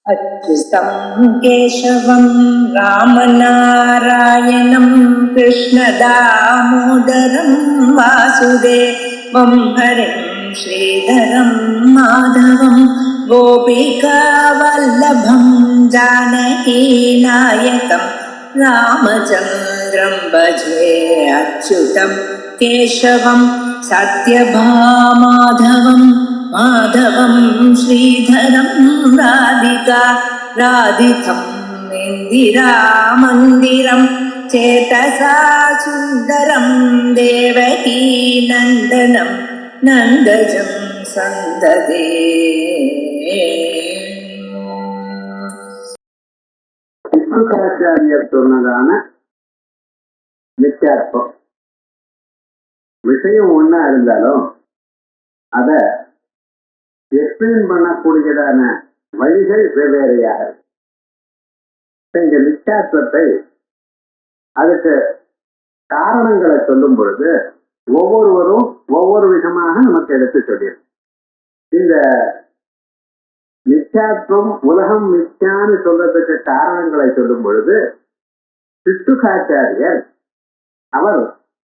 अच्युतं केशवं रामनारायणं कृष्णदामोदरं वासुदेवं हरिं श्रीधरं माधवं गोपिकावल्लभं जानकीनायकं रामचन्द्रं भजे अच्युतं केशवं सत्यभामाधवं माधवं श्रीधरं राधितं इन्दिरामन्दिरं चेतसा सुन्दरं देवकी नन्दनं नन्दजं सन्ददे. சுக்காச்சாரியர் சொன்னதான நித்தியாத்வம் விஷயம் ஒன்னா இருந்தாலும் அத எக்ஸ்பிளைன் பண்ணக்கூடியதான வழிகள் வெவ்வேறையாக இந்த நித்தியாத்வத்தை அதுக்கு காரணங்களை சொல்லும் பொழுது ஒவ்வொருவரும் ஒவ்வொரு விதமாக நமக்கு எடுத்து சொல்லிடும். இந்த நித்தியாத்வம் உலகம் மித்யான்னு சொல்றதுக்கு காரணங்களை சொல்லும் பொழுது சித்துகாச்சாரியர் அவர்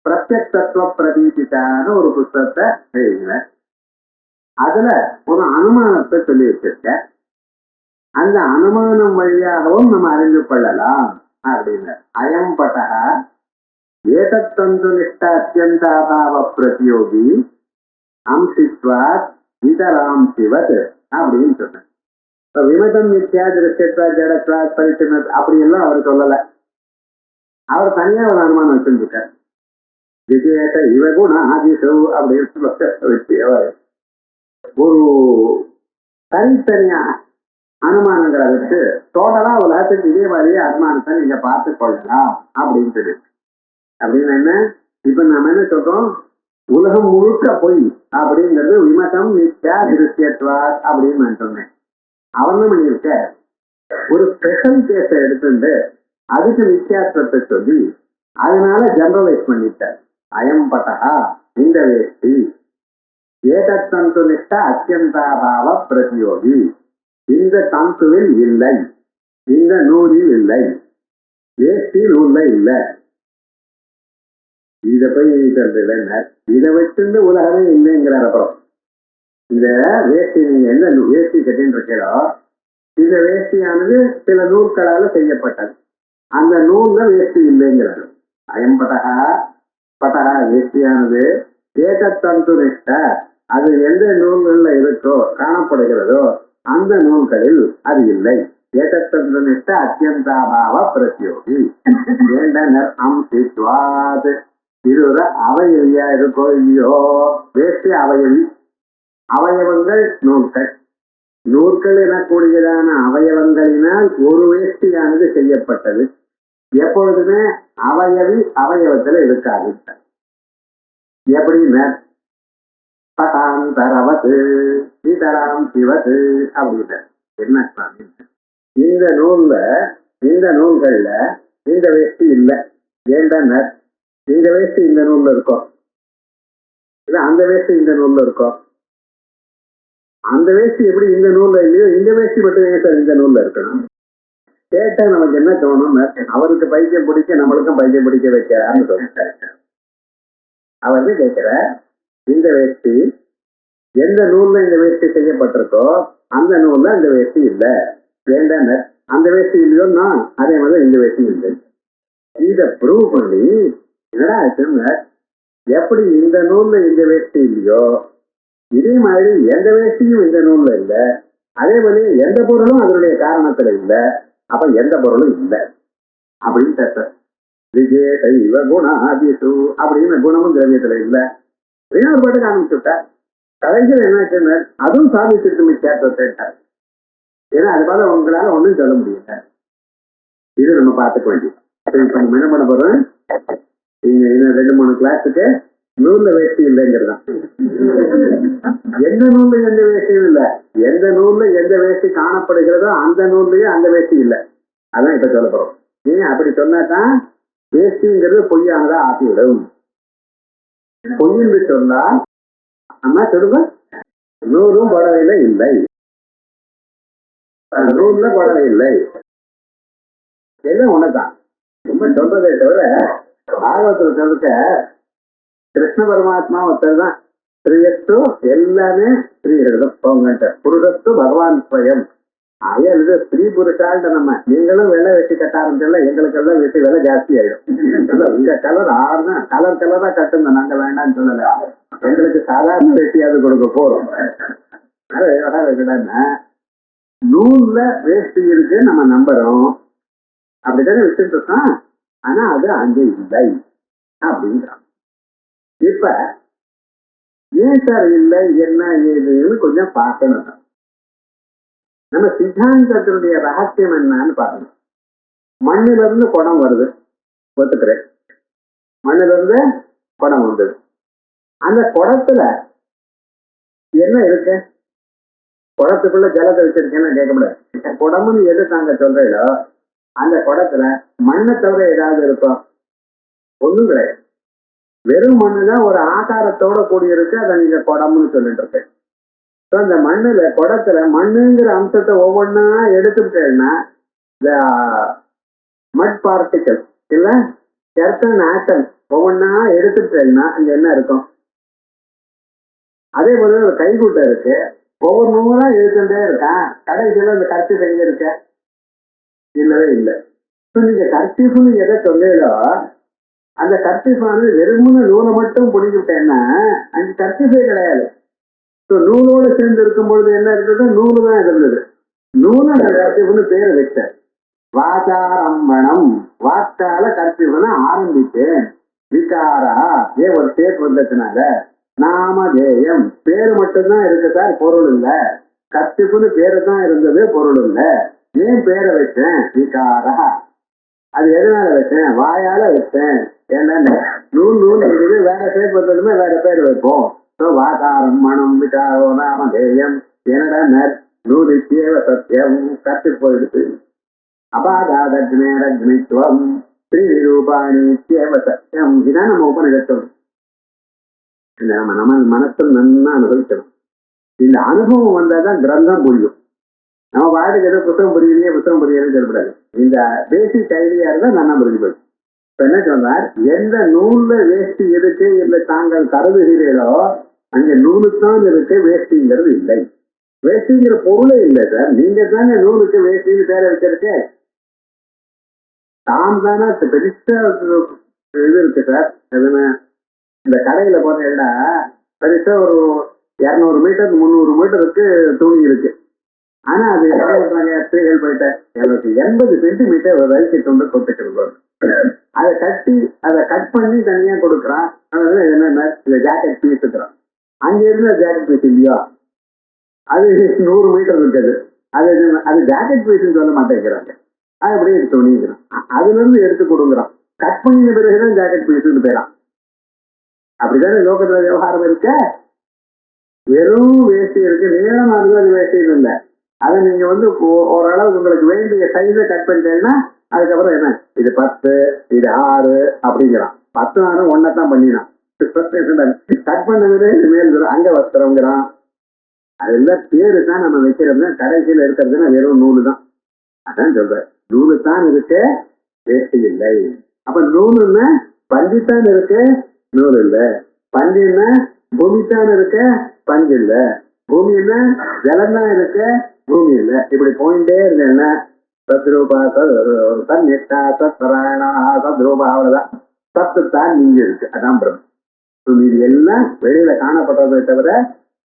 பிரத்யக்தத்துவ பிரதீபிதான ஒரு புத்தகத்தை எழுதினார். அதுல ஒரு அனுமானத்தை சொல்லி வச்சிருக்க. அந்த அனுமானம் வழியாகவும் நம்ம அறிந்து கொள்ளலாம் அப்படின்னு அயம்பட்டா ஏதத்தந்து நிஷ்ட அத்தியந்தாபாவ பிரதியோகி அம்சித்வாத் இதராம் சிவத் அப்படின்னு சொன்னார். இப்ப விமதம் நித்யா திருஷ்டத்வா ஜடத்வா பரிசன அப்படி எல்லாம் அவர் சொல்லல. அவர் தனியா ஒரு அனுமானம் வச்சிருக்கார். விஜேத இவகுண ஆதிசு அப்படின்னு வச்சு அவர் ஒரு தனித்தனியா அனுமானங்களை வச்சு டோட்டலா உலகத்துக்கு இதே மாதிரியே அனுமானத்தை நீங்க பார்த்து கொள்ளலாம் அப்படின்னு சொல்லி. அப்படின்னு என்ன இப்ப நாம என்ன சொல்றோம், உலகம் முழுக்க பொய் அப்படிங்கிறது விமதம் நித்யா திருஷ்யத்வா அப்படின்னு நான் சொன்னேன். அவன் தான் பண்ணியிருக்க ஒரு ஸ்பெஷல் கேஸை எடுத்துட்டு அதுக்கு நித்தியாத்வத்தை சொல்லி அதனால ஜெனரலைஸ் பண்ணிட்டார். அயம்பட்டா இந்த வேஷ்டி ஏதத்தந்து நிஷ்ட அத்தியந்தாபாவ பிரதியோகி, இந்த தந்துவில் இல்லை, இந்த நூலில் இல்லை, வேஷ்டி நூல்ல இல்லை. இத போய் இதை வச்சிருந்து உலகமே இல்லைங்கிறார். அப்புறம் இந்த வேஷ்டி நீங்க என்ன வேஷ்டி கட்டின்னு இருக்கீங்களோ இந்த வேஷ்டியானது சில நூல்களால செய்யப்பட்டது, அந்த நூல்ல வேஷ்டி இல்லைங்கிறார். அயம்பட்டகா பட்டகா வேஷ்டியானது ஏகத்தந்து நிஷ்ட அது எந்த நூல்கள்ல இருக்கோ காணப்படுகிறதோ அந்த நூல்களில் அது இல்லை. ஏகத்தந்து நிஷ்ட அத்தியந்தாபாவ பிரத்யோகி வேண்டனர் அம்சித்வாது இருவர அவயவியா இருக்கோ இல்லையோ வேஷ்டி அவயவி, அவயவங்கள் நூல்கள், நூல்கள் எனக்கூடியதான அவயவங்களினால் ஒரு வேஷ்டியானது செய்யப்பட்டது. எப்பொழுதுமே அவயவி அவயவத்துல இருக்காது. எப்படின்னா பட்டாந்தரவது சீதராம் சிவது அப்படின்னு என்ன இந்த நூல்ல இந்த நூல்கள்ல இந்த வேஷ்டி இல்லை. ஏண்டா இந்த வேஷ்டி இந்த நூல்ல இருக்கும், இல்ல அந்த வேஷ்டி இந்த நூல்ல இருக்கும். அந்த வேஷ்டி எப்படி இந்த நூல்ல இல்லையோ இந்த வேஷ்டி மட்டும் ஏன் இந்த நூல்ல இருக்கணும் கேட்டா நமக்கு என்ன தோணும், அவருக்கு பைத்தியம் பிடிக்க நம்மளுக்கும் பைத்தியம் பிடிக்க வைக்கிறான்னு சொல்லிட்டாரு. அவர் கேட்கிற இந்த வேஷ்டி எந்த நூல்ல இந்த வேஷ்டி செய்யப்பட்டிருக்கோ அந்த நூல்ல இந்த வேஷ்டி இல்லை. வேண்டாம் அந்த வேஷ்டி இல்லையோன்னா அதே மாதிரி இந்த வேஷ்டி இல்லை. இத ப்ரூவ் பண்ணி என்னடா எப்படி இந்த நூல்ல இந்த வேஷ்டி இல்லையோ இதே மாதிரி எந்த வேஷ்டியும் இந்த நூல்ல இல்லை, அதே மாதிரி எந்த பொருளும் அதனுடைய காரணத்துல இல்லை, அப்ப எந்த பொருளும் இல்லை அப்படின்னு கேட்ட. விஜேத இவ குண ஆதிசு அப்படின்னு குணமும் திரவியத்துல இல்லை ஒரு பாட்டுக்கு ஆரம்பிச்சுட்டா. கலைஞர் என்ன அதுவும் சாதிச்சிட்டு மிச்சார்த்தத்தை. ஏன்னா அது போல உங்களால ஒன்றும் சொல்ல முடியல. இது நம்ம பார்த்துக்க வேண்டியது. இப்ப நம்ம என்ன பண்ண போறோம், இன்னும் 2-3 கிளாஸுக்கு நூல்ல வேஷ்டி இல்லைங்கிறதான். எந்த நூல்ல எந்த வேஷ்டியும் இல்லை, எந்த நூல்ல எந்த வேஷ்டி காணப்படுகிறதோ அந்த நூல்லயே அந்த வேஷ்டி இல்லை. அதான் இப்ப சொல்ல போறோம். ஏன் அப்படி சொன்னாதான் வேஷ்டிங்கிறது பொய்யானதா ஆக்கிவிடும். பொய்யென்று சொன்னால் அம்மா சொல்லுங்க நூறும் புடவையில இல்லை. நூல்ல புடவை இல்லை. எல்லாம் ஒண்ணுதான். ரொம்ப சொல்றதை தவிர பாகவத்தில் சொல்லிருக்க கிருஷ்ண பரமாத்மா ஒருத்தர் தான். ஸ்ரீயத்து எல்லாமே ஸ்ரீஹிருதம் போங்கட்ட புருஷத்து பகவான் ஸ்வயம். ஆயா இது ஸ்ரீ புருஷால்ட்ட நம்ம நீங்களும் வெள்ளை வெட்டி கட்ட ஆரம்பிச்சல எங்களுக்கெல்லாம் வெட்டி விலை ஜாஸ்தி ஆயிடும். இந்த கலர் ஆறுனா கலரா கட்டுங்க, நாங்க வேண்டாம்னு சொல்லல. எங்களுக்கு சாதாரண வெட்டியாவது கொடுக்க போறோம். என்னன்னா நூல்ல வேஷ்டி இருக்கு நம்ம நம்புறோம், அப்படித்தானே வச்சுட்டு இருக்கோம். ஆனா அது அங்கே இல்லை அப்படிங்கிறான். இப்ப ஏன் சார் இல்லை என்ன ஏதுன்னு கொஞ்சம் பார்க்கணும். நம்ம சித்தாந்தத்தினுடைய ரகசியம் என்னன்னு பார்க்கணும். மண்ணில இருந்து குடம் வருது, ஒத்துக்கிறேன். மண்ணில இருந்து குடம் வந்தது. அந்த குடத்துல என்ன இருக்கு? குடத்துக்குள்ள ஜலத்தை வச்சிருக்கேன்னு கேட்க முடியாது. குடம்னு எது தாங்க சொல்றீங்களோ அந்த குடத்துல மண்ணை தவிர ஏதாவது இருக்கும்? ஒண்ணும் கிடையாது. வெறும் மண்ணுதான் ஒரு ஆகாரத்தோட கூடி இருக்கு. அதை நீங்க குடம்னு சொல்லிட்டு இருக்கேன். அந்த மண்ணுல குடத்துல மண்ணுங்கிற அம்சத்தை ஒவ்வொன்னா எடுத்துக்கிட்டேன்னா இந்த மட் பார்ட்டிகல் இல்ல எர்த்தன் ஆட்டம் ஒவ்வொன்னா எடுத்துக்கிட்டேன்னா அங்க என்ன இருக்கும்? அதே போல ஒரு கைகூட்டை இருக்கு, ஒவ்வொரு நூறா எடுத்துட்டே இருக்கான். கடைசியில இந்த கர்ச்சிஃப் எங்க இருக்க? இல்லவே இல்லை. நீங்க கர்ச்சிஃப்னு எதை சொல்லலோ அந்த கர்ச்சிஃப் வந்து வெறுமனு நூலை மட்டும் பிடிக்கிட்டேன்னா அங்க கர்ச்சிஃபே கிடையாது. நூலோடு சேர்ந்து இருக்கும் பொழுது என்ன இருந்தது? நூலு தான் இருந்தது. நூலை கர்ச்சிஃப்னு பேரை வச்சேன். வாச்சாரம்பணம், வாக்கால கர்ச்சிஃப்னு ஆரம்பிச்சேன். விகாரா ஏ ஒரு ஷேப் வந்ததுனால நாமதேயம் பேரு மட்டும்தான் இருக்கு சார், பொருள் இல்ல. கர்ச்சிஃப்னு பேரு தான் இருந்தது, பொருள் இல்ல. ஏன் பேரை வச்சேன்? விகாரா. அது எதனால வச்சேன்? வாயால வச்சேன். ஏன்னா நூல் நூல் இருக்குது, வேற ஷேப் வந்ததுமே வேற பேர் வைப்போம். வாதாரம் மனம் விகாரோ நாமதேயம். என்னடா நூலிக்கேவ சத்தியம் கத்து போயிடுது. அபாதாத்மேரக்னித்வம் ஸ்ரீரூபாணி சத்தியம். இதான் நம்ம உபநிடத்தம். நம்ம மனசில் நன்னா அனுபவிக்கணும். இந்த அனுபவம் வந்தாதான் கிரந்தம் புரியும். நம்ம பாட்டுக்கு ஏதோ புத்தகம் புரியலையே சொல்லக்கூடாது. இந்த பேசிக் ஐடியா இருந்தா நல்லா புரிஞ்சு போயிடும். இப்ப என்ன சொன்னார்? எந்த நூல்ல வேஷ்டி இருக்கு இல்லை தாங்கள் கருதுகிறீர்களோ அங்க நூலுத்தான் இருக்கு, வேஷ்டிங்கிறது இல்லை. வேஷ்டிங்கிற பொருளே இல்லை சார். நீங்க தானே நூலுக்கு வேஷ்டின்னு பேரை வச்சிருக்க. தாம் தானே பெருசா இது இருக்கு சார். எதுன்னு இந்த கடையில போனேன்னா பெருசா ஒரு 200 மீட்டர் 300 மீட்டருக்கு துணி இருக்கு. ஆனா அது ஸ்திரீகள் போயிட்ட எனக்கு 80 சென்டிமீட்டர் வயசு கொண்டு கொடுத்துட்டு அதை கட்டி அதை கட் பண்ணி தனியா கொடுக்குறான். என்னன்னா இந்த ஜாக்கெட் பீஸ் இருக்கிறான். அங்க இருந்த ஜாக்கெட் பீஸ் இல்லையா, அது 100 மீட்டர் இருக்குது. அது ஜாக்கெட் பீஸ்ன்னு சொல்ல மாட்டேங்கிறாங்க. அது அப்படியே துணிங்கிறான். அதுல இருந்து எடுத்து கொடுக்குறான். கட் பண்ணின பிறகுதான் ஜாக்கெட் பீஸ்ன்னு பேரான். அப்படித்தானே லோகத்துல விவகாரம் இருக்க. வெறும் வேஷ்டி இருக்கு, நீளமா இருக்கு, அது வேஷ்டின்னு இல்லை. அதை நீங்க வந்து ஓரளவு உங்களுக்கு வேண்டிய சைஸை கட் பண்ணிட்டேன்னா அதுக்கப்புறம் என்ன, இது 10 இது 6 அப்படிங்கிறான். 10 6 ஒன்னதான் பண்ணினான். கட் பண்ணது மேல் அங்க வஸ்திரம்ங்கிறான். அதெல்லாம் பேரு தான் நம்ம வைக்கிறோம்னா கடைசியில இருக்கிறதுன்னா வெறும் நூலு தான். அதான் சொல்ற, நூலு தான் இருக்கு, வேஷ்டி இல்லை. அப்ப நூலுன்னா பஞ்சுத்தான் இருக்கு, நூல் இல்ல. பஞ்சுன்னா பூமித்தான் இருக்கு, பஞ்சு இல்ல. பூமி என்ன ஜலம்தான் இருக்கு, பூமி இல்ல. இப்படி போயிட்டே இருந்தேன்னா சத்ரூபா சத்நிஷ்டா சத்பராயணா சத்ரூபா அவ்வளவுதான். சத்துத்தான் நீங்க இருக்கு. அதான் பிரம்மம். இது எல்லாம் வெளியில காணப்பட்டதை தவிர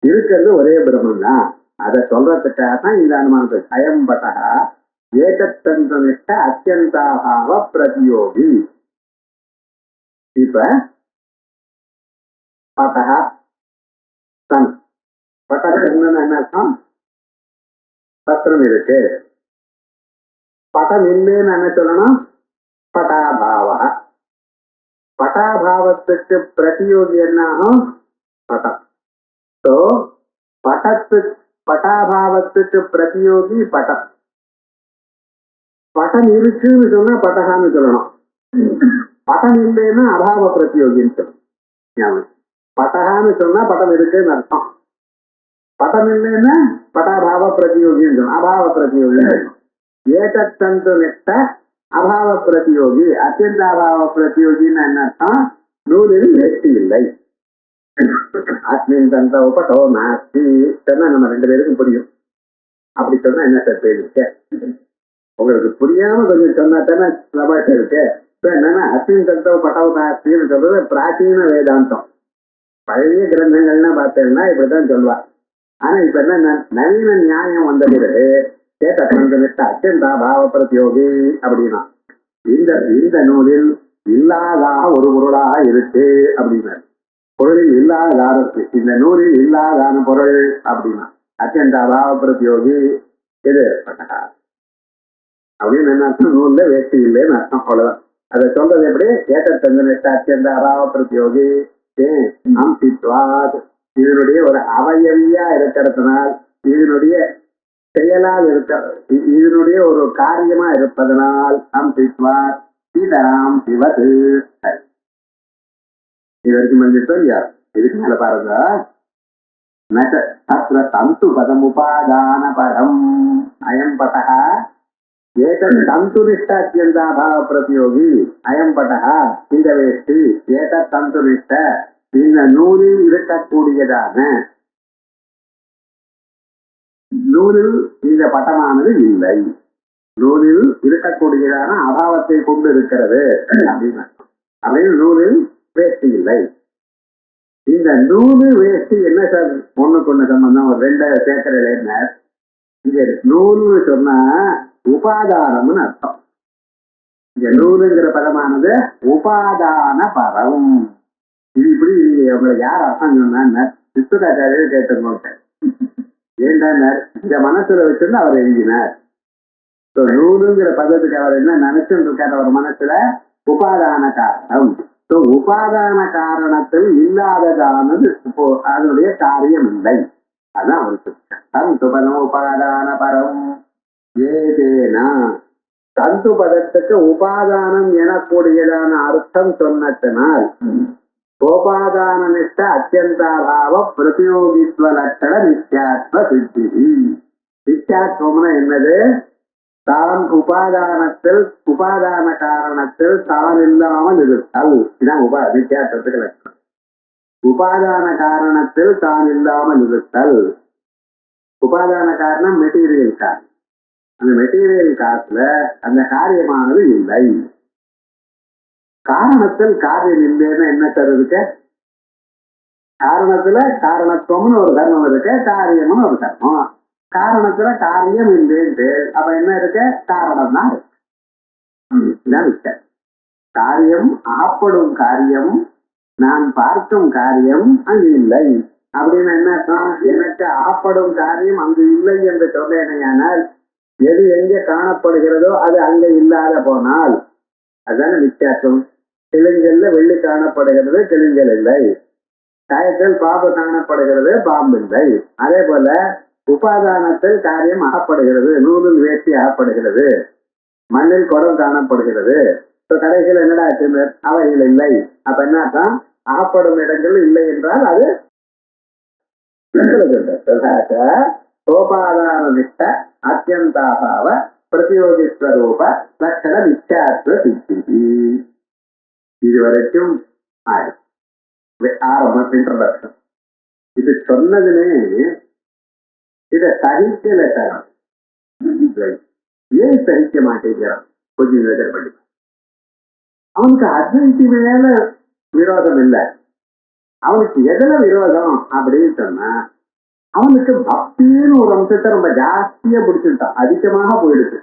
இருக்கிறது ஒரே பிரம்மம் தான். அதை சொல்றதுக்காக தான் இந்த அனுமானத்துக்கு அயம்பட்டா ஏகத்தந்திர அத்தியந்தாபாவ பிரதியோகி. இப்ப பட்டா சன் பட்டத்துக்கு என்ன அர்த்தம்? பத்திரம் இருக்கு. பட்டம் இல்லைன்னு என்ன சொல்லணும்? பட்டாபாவ. பட்டாபாவத்துக்கு பிரதியோகி என்ன ஆகும்? பட்டம். பட்டாபாவத்துக்கு பிரதியோகி பட்டம். பட்டம் இருக்குன்னு சொன்னா பட்டகான்னு சொல்லணும். பட்டம் இல்லைன்னா அபாவ பிரதியோகின்னு சொல்லணும். பட்டகான்னு சொன்னா பட்டம் இருக்குன்னு அர்த்தம். படம் இல்லைன்னா படாபாவ பிரதியோகின்னு சொல்லணும், அபாவ பிரதியோகின்னு சொல்லணும். ஏதத்தந்து நிஷ்ட அபாவ பிரதியோகி, அத்தியந்தாபாவ பிரதியோகின்னு என்ன அர்த்தம்? நூலில் வேஷ்டி இல்லை. அஸ்மின் தந்த உபட்டோ நாஸ்தி சொன்னா நம்ம 2 பேருக்கும் புரியும். அப்படி சொன்னா என்ன சார் பேருக்கு? உங்களுக்கு புரியாம கொஞ்சம் சொன்னா தானே சபாஷம் இருக்கு. இப்ப என்னன்னா அஸ்மின் தந்த உபட்டோ நாஸ்தின்னு சொல்றது பிராச்சீன வேதாந்தம். பழைய கிரந்தங்கள்னா பார்த்தேன்னா இப்படித்தான் சொல்லுவா. ஆனா இப்ப என்ன நவீன நியாயம் வந்த பிறகு ஏதத்தந்த அத்தியந்தா பாவ பிரதியோகி அப்படின்னா இந்த நூலில் இல்லாதாக ஒரு பொருளாக இருக்கு அப்படின்னாரு. பொருளில் இல்லாதான இந்த நூலில் இல்லாதான பொருள் அப்படின்னா அத்தியந்தா பாவ பிரதியோகி எது அப்படின்னு என்ன அர்த்தம்? நூல்ல வேஷ்டி இல்லைன்னு அர்த்தம். அவ்வளவுதான். அதை சொல்றது எப்படி? ஏதத்தந்த நிஷ்ட அத்தியந்த அபாவ பிரதியோகி அம்சித்வாத், இதனுடைய ஒரு அவயவியா இருக்கிறதுனால், இதனுடைய செயலால் இதனுடைய ஒரு காரியமா இருப்பதனால் அம்சித்வாத் சீதராம் சிவது. இது வரைக்கும் வந்துட்டோம் இல்லையா? இதுக்கு மேல பாருங்க, ந தந்து பதம் உபாதான பதம் அயம் பதः ஏதத் தந்து நிஷ்ட அத்தியந்தாபாவ பிரதியோகி அயம் பதः இந்த வேஷ்டி ஏதத் தந்து நிஷ்ட இந்த நூலில் இருக்கக்கூடியதான நூலில் இந்த பட்டமானது இல்லை. நூலில் இருக்கக்கூடியதான அபாவத்தை கொண்டு இருக்கிறது அப்படின்னு அப்படின்னு நூலில் வேஷ்டி இல்லை. இந்த நூலு வேஷ்டி என்ன சார் ஒண்ணுக்கு ஒண்ணு சம்பந்தம்? ஒரு 2 சேர்க்கிற இங்க நூல்னு சொன்னா உபாதானம்னு அர்த்தம். இங்க நூலுங்கிற பதமானது உபாதான பதம். இது இப்படி உங்களுக்கு யார் அர்த்தம் சொன்னா சித்துராச்சாரியர் கேட்டுருந்தோம். ஏன்டா இந்த மனசுல வச்சிருந்து அவர் எழுதினார். நூலுங்கிற பதத்துக்கு அவர் என்ன நினைச்சுட்டு இருக்காரு? அவர் மனசுல உபாதான காரணம். உபாதான காரணத்தில் இல்லாததானது அதனுடைய காரியம் இல்லை. அதான் அவருக்கு தந்து பதம் உபாதான பரம் ஏதேனா. தந்து பதத்துக்கு உபாதானம் எனக்கூடியதான அர்த்தம் சொன்னதனால் சோபாதான நிஷ்ட அத்தியந்தாபாவ பிரதியோகித்வ லட்சண நித்யாத்வ சித்தி. நித்யாத்வம்னா என்னது? தான் உபாதானத்தில் உபாதான காரணத்தில் தான் இல்லாமல் இருத்தல். இதான் நித்யாத்வத்துக்கு லட்சணம். உபாதான காரணத்தில் தான் இல்லாமல் இருத்தல். உபாதான காரணம் மெட்டீரியல் கார். அந்த மெட்டீரியல் காசுல அந்த காரியமானது இல்லை. காரணத்தில் காரியம் இல்லைன்னா என்ன சார் இருக்கு? காரணத்துல காரணத்துவம்னு ஒரு தர்மம் இருக்கு, காரியம்னு ஒரு தர்மம். காரணத்துல காரியம் இல்லைன்னு அப்ப என்ன இருக்கு? காரணம் தான் இருக்கு. காரியம் ஆப்படும் காரியம், நான் பார்க்கும் காரியம் அங்கு இல்லை அப்படின்னு என்ன அர்த்தம்? எனக்கு ஆப்படும் காரியம் அங்கு இல்லை என்று சொல்லேனையானால் எது எங்கே காணப்படுகிறதோ அது அங்க இல்லாத போனால் அதுதானே வித்தியாசம். கிளிஞ்சல்ல வெள்ளி காணப்படுகிறது, கிளிஞ்சல் இல்லை. காயத்தில் பாம்பு காணப்படுகிறது, பாம்பு இல்லை. அதே போல உபாதானத்தில் காரியம் அகப்படுகிறது, நூலில் வேஷ்டி அகப்படுகிறது, மண்ணில் குடம் காணப்படுகிறது. கடைசியில் என்னடா அவைகள் இல்லை. அப்ப என்ன அகப்படும் இடங்கள் இல்லை என்றால் அது சோபாதான நிஷ்ட அத்தியந்தாபாவ பிரதியோகிஸ்வரூப லட்சண நித்யாத்வ சித்தி. இதுவரைக்கும் ஆரம்பம் இன்ட்ரோடக்ஷன். இது சொன்னதுமே இத சகிக்கல சார். ஏன் சகிக்க மாட்டேங்கிறான்? கொஞ்சம் யோசனை பண்ணி. அவனுக்கு அத்வைத்தி மேல விரோதம் இல்லை. அவனுக்கு எதுல விரோதம் அப்படின்னு சொன்னா அவனுக்கு பக்தின்னு ஒரு அம்சத்தை ரொம்ப ஜாஸ்தியா பிடிச்சிருந்தான், அதிகமாக போயிடுச்சு.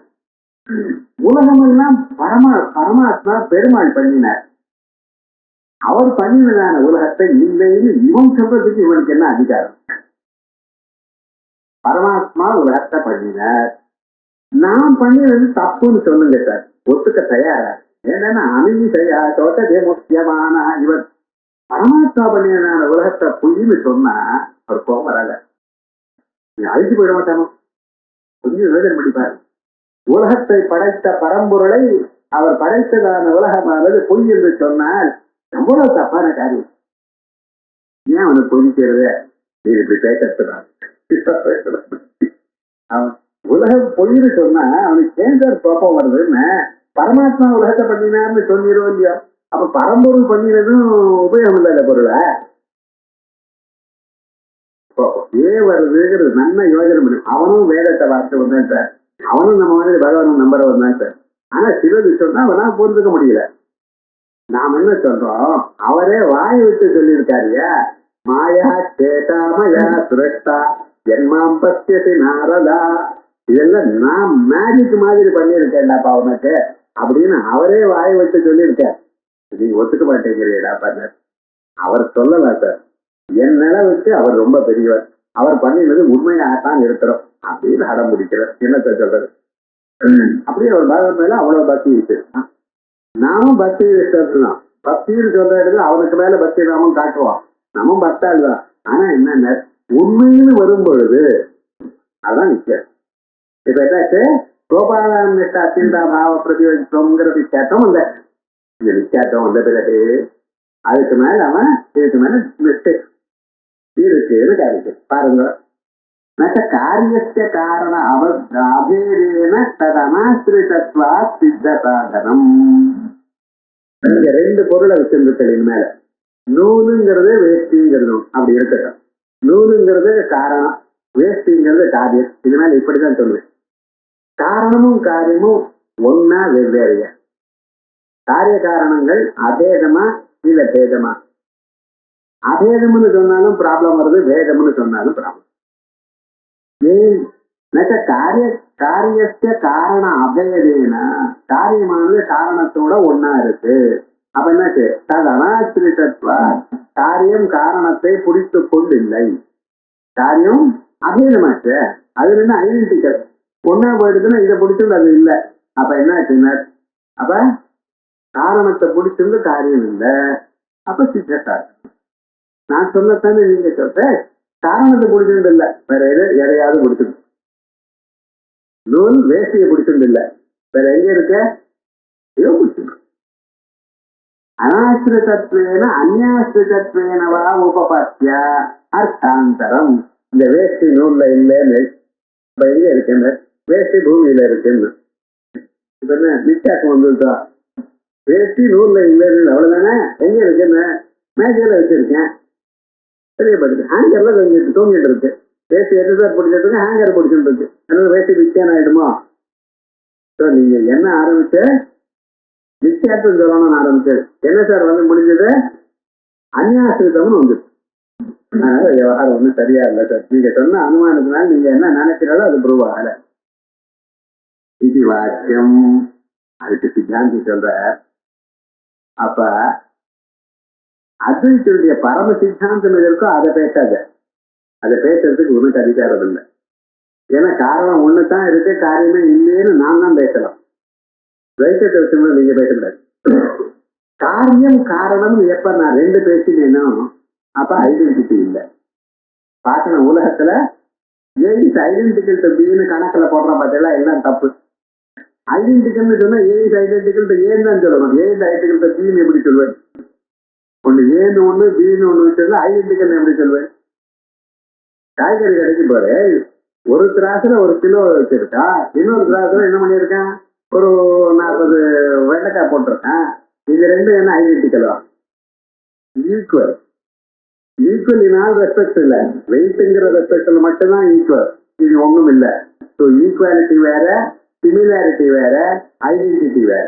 உலகம் எல்லாம் பரமாத்மா பெருமாள் பண்ணினார். அவர் பண்ணினதான உலகத்தை இல்லைன்னு இவன் சொல்றதுக்கு இவனுக்கு என்ன அதிகாரம்? பரமாத்மா உலகத்தை பண்ணினார், நான் பண்ணினது தப்புன்னு சொல்லுங்க சார். ஒத்துக்க தயாரா? ஏன்னா அணிசையா தோட்டதே முக்கியமான இவர் பரமாத்மா பண்ணினதான உலகத்தை புள்ளின்னு சொன்னா அவர் கோபம் வராங்க. அழிச்சு போயிட மாட்டானோ? கொஞ்சம் யோசனை பண்ணிப்பாரு. உலகத்தை படைத்த பரம்பொருளை அவர் படைத்ததான உலகமானது பொய் என்று சொன்னால் எவ்வளவு தப்பான காரியம். ஏன் அவனுக்கு பொய்க்கிறது? நீ இப்படி பேசத்துதான். அவன் உலகம் பொய்னு சொன்னா அவனுக்கு கேன்சர் கோபம் வருதுன்னு பரமாத்மா உலகத்தை பண்ணினார்னு சொல்லிடுவோம் இல்லையா? அப்ப பரம்பொருள் பண்ணினதும் உபயோகம் இல்லை பொருளை. ஏன் வருதுங்கிறது நன்மை யோஜனை பண்ணி அவனும் வேதத்தை வார்த்தை வந்தான் சார், அவனும் நம்ம மாதிரி பகவானும் நம்புறவன் தான் சார். ஆனா சிலது சொன்னா அவனால புரிஞ்சுக்க முடியல. நாம் என்ன சொல்றோம், அவரே வாய் விட்டு சொல்லியிருக்காருயா, மாயா சேதாமயா சுரஷ்டா என்மாம் பத்தியசி நாரதா, இதெல்லாம் நான் மேஜிக் மாதிரி பண்ணியிருக்கேன்டாப்பா அவனுக்கு அப்படின்னு அவரே வாய் விட்டு சொல்லியிருக்கார். நீங்க ஒத்துக்க மாட்டேங்கிறீடா பண்ண. அவர் சொல்லலாம் சார், என் நிலவுக்கு அவர் ரொம்ப பெரியவர், அவர் பண்ணினது உண்மையாகத்தான் இருக்கிறோம் அப்படின்னு அடம் முடிக்கிறார். என்னத்த சொல்றது? அப்படியே அவர் பகவான் மேல அவ்வளவு பக்தி இருக்கு. நாமும் பக்தி தான், பக்தின்னு சொல்ற இடத்துல அவனுக்கு மேல பக்தி நாமும் காட்டுவோம், நம்மும் பக்தாள் தான். ஆனா என்னென்ன உண்மைன்னு வரும் பொழுது அதான் நிச்சயம். இப்ப என்னாச்சு, கோபாலன் அத்தியந்தா பாவ பிரதியோகித்தோங்கிறது நிச்சாட்டம் வந்த, இந்த நிச்சாட்டம் வந்த பிறகு அதுக்கு மேல அவன் இதுக்கு மேல மிஸ்டேக் இருக்குன்னு காரியம் பாருங்க. நச்ச காரியஸ்ய காரண அபேதேன ததனாஸ்திரிதத்வா சித்த சாதனம். இங்க ரெண்டு பொருளை வச்சிருந்துக்களின் மேல, நூலுங்கிறது வேஷ்டிங்கிறதும் அப்படி இருக்கட்டும். நூலுங்கிறது காரணம், வேஷ்டிங்கிறது காரியம். இது மேல இப்படிதான் சொல்லுவேன், காரணமும் காரியமும் ஒன்னா வெவ்வேறைய. காரிய காரணங்கள் அபேதமா இல்ல பேதமா? அபேதம்னு சொன்னாலும் ப்ராப்ளம் வருது, வேதம்னு சொன்னாலும் ப்ராப்ளம். ஏன் காரியஸ்ய காரண அபேதேனா, காரியமானது காரணத்தோட ஒன்னா இருக்கு. அப்ப என்னாச்சு, ததனாஸ்திரிதத்வா, காரியம் காரணத்தை பிடித்து கொண்டில்லை, காரியம் அபேதமாச்சு. அது என்ன ஐடென்டிக்கல் ஒன்னா போயிடுதுன்னா இதை பிடிச்சிருந்து அது இல்லை. அப்ப என்னாச்சுன்னா, அப்ப காரணத்தை பிடிச்சிருந்து காரியம் இல்லை, அப்ப சித்தா. நான் சொல்லத்தானே நீங்க சொல்ற, காரணத்தை பிடிச்சிருந்து இல்லை, வேற எதையாவது பிடிச்சிருக்கு. நூல் வேஷ்டியை பிடிச்சிருந்து இல்லை, வேற எங்க இருக்க ஏதோ பிடிச்சிருக்கு. அனாஸ்திரிதத்வேன அந்யாஸ்திரிதத்வேனவா உபபாத்தியா அர்த்தாந்தரம். இந்த வேஷ்டி நூல்ல இல்லைன்னு இப்ப எங்க இருக்குன்னு, வேஷ்டி பூமியில இருக்குன்னு இப்ப என்ன நிச்சாக்கம் வந்துருக்கா? வேஷ்டி நூல்ல இல்லைன்னு அவ்வளவுதானே. எங்க இருக்குன்னு மேஜையில வச்சிருக்கேன், தெரியப்படுது. ஹேங்கர்ல கொஞ்சம் தூங்கிட்டு இருக்கு, வேஷ்டி எதுதான் பிடிச்சிட்டு இருக்கு, ஹேங்கர் பிடிச்சிட்டு இருக்கு. அதனால வேஷ்டி வித்தியானம் ஆயிடுமோ? நீங்க என்ன ஆரம்பிச்ச வித்தியாசம் சொல்லணும்னு ஆரம்பிச்சது என்ன சார் வந்து முடிஞ்சது, அந்யாசிரிதம்னு வந்து. அதனால விவகாரம் ஒன்றும் சரியா இல்லை சார். நீங்க சொன்ன அனுமானத்தினால நீங்க என்ன நினைக்கிறாலோ அது ப்ரூவ் ஆகல. இது வாக்கியம், அதுக்கு சித்தாந்தி சொல்ற. அப்ப அத்வைத்தினுடைய பரம சித்தாந்தம் இருக்கோ அதை பேசாத, அதை பேசுறதுக்கு உனக்கு அதிகாரம் இல்லை. ஏன்னா காரணம் ஒண்ணுதான் இருக்கு, காரியமே இல்லைன்னு நான் தான் பேசலாம். துவைத்தத்தை வச்சு நீங்க பேசக்கூடாது. காரியம் காரணம் எப்ப நான் ரெண்டு பேசினேனோ அப்ப ஐடென்டிட்டி இல்லை. பார்க்கணும் உலகத்துல ஏஇஸ் ஐடென்டிக்கல் டு பின்னு கணக்குல போடுற பார்த்தா எல்லாம் தப்பு. ஐடென்டிக்கல்னு சொன்னா ஏஇஸ் ஐடென்டிக்கல் டு ஏன்னு தான் சொல்லணும். ஏஇஸ் ஐடென்டிக்கல் டு பின்னு எப்படி சொல்வேன்? ஒண்ணு ஏன்னு ஒண்ணு பின்னு ஒண்ணு வச்சிருந்தா ஐடென்டிக்கல் எப்படி சொல்வேன்? காய்கறி கடைக்கு போற, ஒரு திராசுல ஒரு கிலோ வச்சிருக்கா, இன்னொரு திராசுல என்ன பண்ணிருக்கேன், ஒரு 40 வெண்டைக்காய் போட்டிருக்கேன். இது ரெண்டும் என்ன ஐடென்டிக்கலா? Equal. Equal in all respect இல்ல, வெயிட்ங்கிற ரெஸ்பெக்ட்ல மட்டும்தான் ஈக்குவல். இது ஒண்ணும் இல்ல. ஸோ ஈக்குவாலிட்டி வேற, சிமிலாரிட்டி வேற, ஐடென்டிட்டி வேற.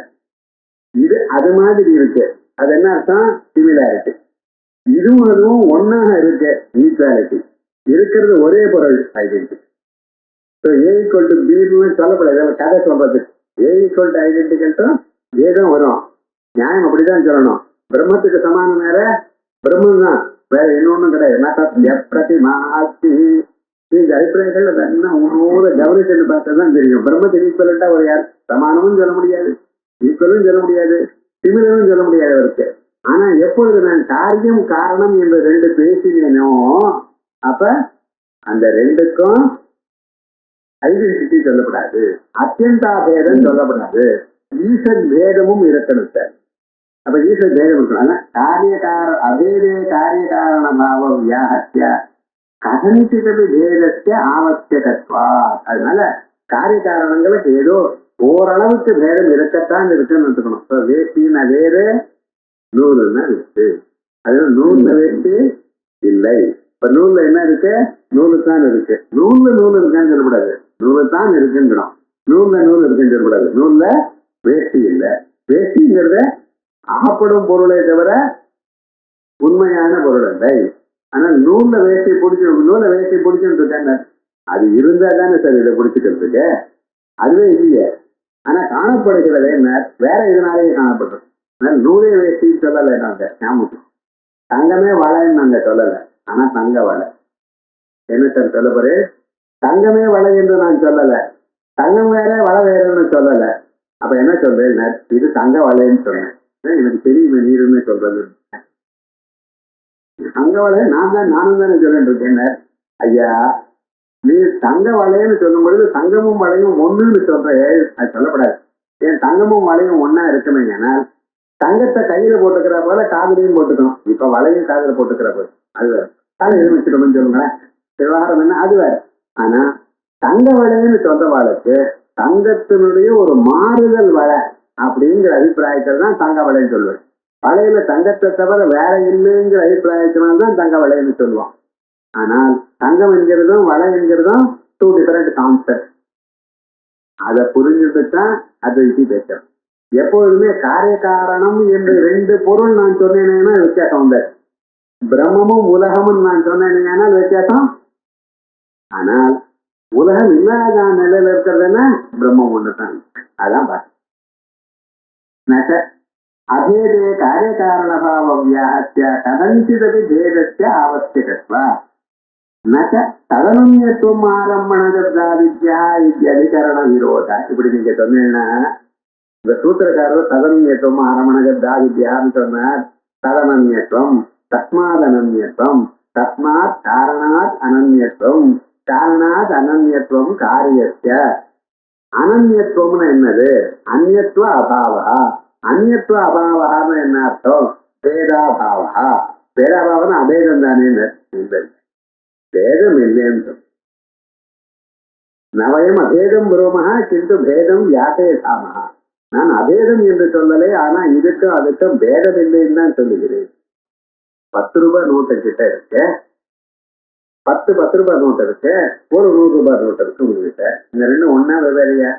இது அது மாதிரி இருக்கு. அது என்ன அர்த்தம்? சிமிலாரிட்டி. இதுவும் அதுவும் ஒன்னாக இருக்கு, ஈக்குவாலிட்டி. இருக்கிறது ஒரே பொருள், identity. So A equal to பின்னு சொல்லக்கூடாது. கதை சொல்றது ஏ ஈக்குவல் டு ஐடென்டிக்கல் ஏதான் வரும். நியாயம் அப்படிதான் சொல்லணும். பிரம்மத்துக்கு சமானம் வேற, பிரம்மன் தான் வேற, இன்னொன்னும் கிடையாது. பிரதி மாசி இந்த அபிப்பிராயங்கள் என்ன உணவோட கவனிச்சு பார்த்ததான் தெரியும். பிரம்மத்துக்கு ஈக்குவலண்டா ஒரு யார் சமானமும் சொல்ல முடியாது, ஈக்குவலும் சொல்ல முடியாது, சிமிலரும் சொல்ல முடியாது அவருக்கு. ஆனா எப்பொழுது நான் காரியம் காரணம் என்று ரெண்டு பேசினேனோ அப்ப அந்த ரெண்டுக்கும் ஐடென்டிட்டி சொல்லப்படாது, அத்தியந்தா பேதம் சொல்லப்படாது, ஈசன் பேதமும் இருக்கணும் சார். அப்ப ஈசன் பேதம் இருக்கணும். காரிய காரண அபேதே காரிய காரண பாவம் வியாஹத்யா கதனிச்சிதவி பேதத்தை ஆவசியகத்வா. அதனால காரிய காரணங்களுக்கு ஏதோ ஓரளவுக்கு பேதம் இருக்கத்தான் இருக்குன்னு எடுத்துக்கணும். இப்ப வேஷ்டின்னா வேறு, நூலுன்னா இருக்கு. அதுல நூல்ல வேஷ்டி இல்லை. இப்ப நூல்ல என்ன இருக்கு? நூலுத்தான் இருக்கு. நூல்ல நூல் இருக்கான்னு சொல்லக்கூடாது, நூலு தான் இருக்குங்கிறோம். நூல்ல நூல் இருக்குன்னு சொல்லக்கூடாது. நூல்ல வேஷ்டி இல்லை. வேஷ்டிங்கிறத ஆகப்படும் பொருளை தவிர உண்மையான பொருள் இல்லை. ஆனா நூல்ல வேஷ்டி பிடிச்சி, நூலை வேஷ்டி பிடிச்சுன்னு இருக்காங்க, அது இருந்தா தானே சார் இதை பிடிச்சிக்கிறதுக்கு. அதுவே இல்லையே. ஆனா காணப்படுகிறது என்ன, வேற இதனாலேயே காணப்படுறது. நூலே வேஷ்டின்னு சொல்லலை நாங்க. ஞாபகம், தங்கமே வளைன்னு நாங்க சொல்லலை. ஆனா தங்க வலை என்ன சார் சொல்ல போறே? தங்கமே வலை என்று நான் சொல்லலை, தங்கம் வேற வலை வேறன்னு சொல்லலை. அப்ப என்ன சொல்றேன்? இது தங்க வலைன்னு சொன்னேன். எனக்கு தெரியுமே நீருன்னு சொல்றது. தங்க வலை நானும் தானே சொல்லிட்டு இருக்கேன். ஐயா, நீ தங்க வலைன்னு சொல்லும் பொழுது தங்கமும் வலையும் ஒண்ணுன்னு சொல்ற, அது சொல்லப்படாது. ஏன் தங்கமும் வலையும் ஒன்னா இருக்குமே. ஏன்னா தங்கத்தை கையில போட்டுக்கிற போல காதலையும் போட்டுக்கணும். இப்ப வலையும் காதல போட்டுக்கிற போது அது வேற. காதல் வச்சுக்கணும்னு சொல்லுங்களேன், விவகாரம் என்ன, அது வேற. ஆனா தங்க வலைன்னு சொல்ற வாழைக்கு தங்கத்தினுடைய ஒரு மாறுதல் வலை அப்படிங்கிற அபிப்பிராயத்தில் தான் தங்க வலைன்னு சொல்லுவேன். வலையில தங்கத்தை தவிர வேற இல்லைங்கிற அபிப்பிராயத்தினால்தான் தங்க வலைன்னு சொல்லுவான். ஆனால் தங்கம் என்கிறதும் வலை என்கிறதும் டூ டிஃபரெண்ட் கான்செப்ட். அதை புரிஞ்சுட்டுதான் அத்வைதி பேசுறோம். எப்பொழுதுமே காரிய காரணம் என்று ரெண்டு பொருள் நான் சொன்னேன்னா வித்தியாசம் உண்டு. பிரம்மமும் உலகமும் நான் சொன்னேன்னா வித்தியாசம். ஆனால் உலகம் இல்லாத நிலையில இருக்கிறதுன்னா பிரம்மம் ஒண்ணுதான். அதான் பாரு. அபேதே காரிய காரண பாவவியாஹ்ய கதஞ்சிதபி பேதஸ்ய ஆவஸ்யகத்வா நச ததனன்யத்துவம் ஆரம்பணகத்வாவித்யா இத்யதிகரண விரோத. இப்படி நீங்க சொன்னீங்கன்னா இந்த சூத்திரக்காரர் ததனன்யத்துவம் ஆரம்பணகத்வாவித்யான்னு சொன்னார். ததனன்யத்துவம், தஸ்மாத் அனன்யத்துவம், தஸ்மாத் காரணாத் அனன்யத்துவம், காரணாத் அனன்யத்துவம் காரியஸ்ய. அனன்யத்துவம்னு என்னது? அந்நியத்துவ அபாவா. அந்நியத்துவ அபாவான்னு என்ன அர்த்தம்? பேதாபாவா. பேதாபாவம்னு அபேதம் தானே. பேதம் இல்லைன்னு நவயம் அபேதம் புரோமஹா கிந்து பேதம் யாசேதாமஹா. நான் அபேதம் என்று சொல்லலே, ஆனா இதுக்கும் அதுக்கும் பேதம் இல்லைன்னு தான் சொல்லுகிறேன். 10 ரூபாய் நோட்டு கிட்ட இருக்கு, 10 ரூபாய் நோட்டு இருக்கு, ஒரு 100 ரூபாய் நோட்டு இருக்கு உங்ககிட்ட. இந்த ரெண்டும் ஒன்னா வெவ்வேறையா?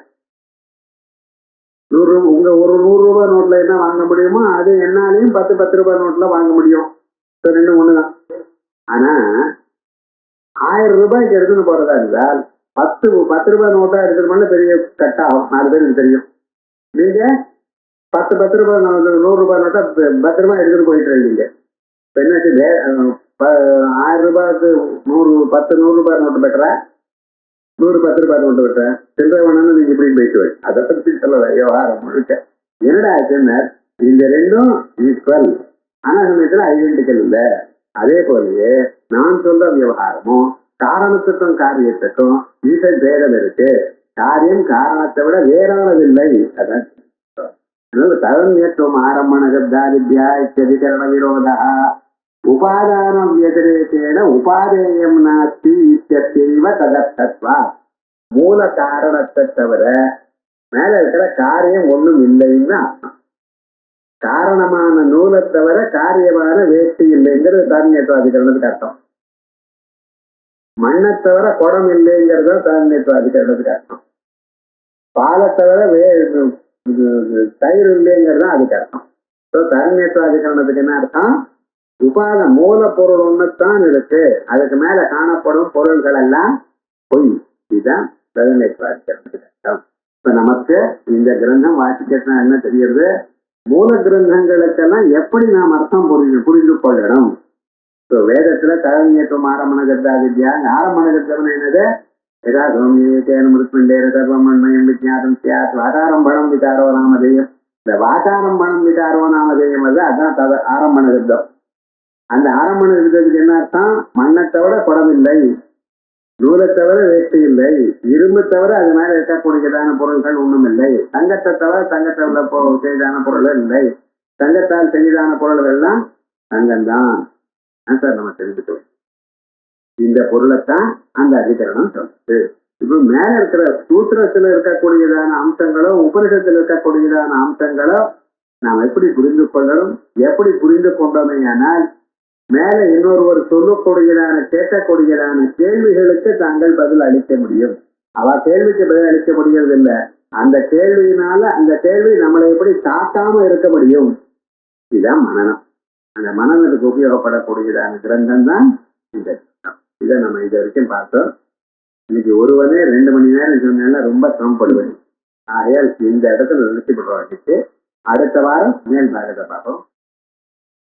100 உங்க ஒரு 100 ரூபாய் நோட்ல என்ன வாங்க முடியுமோ அது என்னாலையும் 10 ரூபாய் நோட்ல வாங்க முடியும். ரெண்டும் ஒண்ணுதான். ஆனா 1000 ரூபாய்க்கு எடுத்துன்னு போறதா இருந்தால் 10 ரூபாய் நோட்டா எடுத்துட்டு பெரிய கட் ஆகும். 4 பேருக்கு தெரியும். நீங்க 10 ரூபாய் 100 ரூபாய் நோட்டா பத்திரமா எடுத்துட்டு போயிட்டு இருக்கீங்க. என்னாச்சு? 1000 ரூபாய்க்கு 100 ரூபாய் நோட்டு பெற்றா, 10 ரூபாய் நோட்டு பெற்றா, சில்லறை வேணும்னு நீங்க இப்படி பேசுவேன். அதை பத்தி சொல்லல விவகாரம் முழுக்க. என்னடா ஆச்சுன்னா இந்த ரெண்டும் ஈக்குவல், ஆனா சமயத்துல ஐடென்டிக்கல் இல்ல. அதே போலயே நான் சொல்ற விவகாரமும் காரணத்துக்கும் காரியத்துக்கும் ஈசல் பேதம் இருக்கு. காரியம் காரணத்தை விட வேறானதில்லை. அதான் ததன்யத்துவம் ஆரம்பணகத்வாவித்யா இத்யதிகரண விரோதா உபாதான வியதிரேகேன உபாதேயம் நாஸ்தி இத்யத்யைவ ததர்த்தத்வா. மூல காரணத்தை தவிர மேல இருக்கிற காரியம் ஒண்ணும் இல்லைன்னு அர்த்தம். காரணமான நூலை தவிர காரியமான வேஷ்டி இல்லைங்கிறது தானியத்துவாதிகரணத்துக்கு அர்த்தம். மண்ணை தவிர குடம் இல்லைங்கிறது தானியத்துவாதிகரணத்துக்கு அர்த்தம். பாலை தவிர தயிர் இல்லைங்கிறது அதுக்கு அர்த்தம். தானியத்துவாதிகரணத்துக்கு என்ன அர்த்தம்? உபாத மூல பொருள் ஒண்ணுத்தான் இருக்கு, அதுக்கு மேல காணப்படும் பொருள்கள் எல்லாம் பொய். இதுதான் தானியத்துவாதிகரணத்துக்கு அர்த்தம். இப்ப நமக்கு இந்த கிரந்தம் வாசிக்கிறதுனா என்ன தெரியுது? மூல கிரந்தங்களுக்கெல்லாம் எப்படி நாம் அர்த்தம் புரிந்து கொள்ளணும். வேதத்துல ததன்யத்துவம் ஆரம்பணகத்வாவித்யா. ஆரம்பணகத்வம் என்னது? ஏகாதேன மிருத்மண்டேர சர்வமண்மயம் விஜாதம் சியாத் வாகாரம்பணம் விகாரோ நாமதேயம். இந்த வாகாரம்பணம் விகாரோ நாமதேயம் அதான் ஆரம்பணகத்வம். அந்த ஆரம்பணகத்துக்கு என்ன அர்த்தம்? மண்ணை தவிர குடம் இல்லை, நூலை தவிர வேஷ்டி இல்லை, இரும்பு தவிர அது மேல இருக்கக்கூடியதான பொருள்கள் ஒண்ணும் இல்லை, தங்கத்தை தவிர தங்கத்தை செய்தான பொருள்கள் இல்லை, தங்கத்தால் செய்தான பொருள்கள் எல்லாம் தங்கம்தான். சார் நம்ம தெரிஞ்சுக்கணும். இந்த பொருளைத்தான் அந்த அதிகரணம் சொல்லுது. இப்ப மேல இருக்கிற சூத்திரத்துல இருக்கக்கூடியதான அம்சங்களோ உபனிஷத்துல இருக்கக்கூடியதான அம்சங்களோ நாம் எப்படி புரிந்து கொள்ளணும்? எப்படி புரிந்து கொண்டோமே ஆனால் மேல இன்னொருவர் சொல்லக்கூடியதான கேட்கக்கூடியதான கேள்விகளுக்கு தாங்கள் பதில் அளிக்க முடியும். அவ கேள்விக்கு பதில் அளிக்க முடியறது இல்ல, அந்த கேள்வியினால அந்த கேள்வி நம்மளை எப்படி தாக்காம இருக்க முடியும். இதுதான் மனனம். அந்த மனநத்துக்கு உபயோகப்படக்கூடியதான கிரந்தம் தான் இந்த கிரந்தம். இதை நம்ம இது வரைக்கும் பார்த்தோம். இன்னைக்கு ஒருவனே 2 மணி நேரம் சொன்னா ரொம்ப சிரமப்படுவேன். ஆகையால் இந்த இடத்துல நிறுத்தி விடுறோம். அடுத்த வாரம் மேல் பாகத்தை பார்ப்போம்.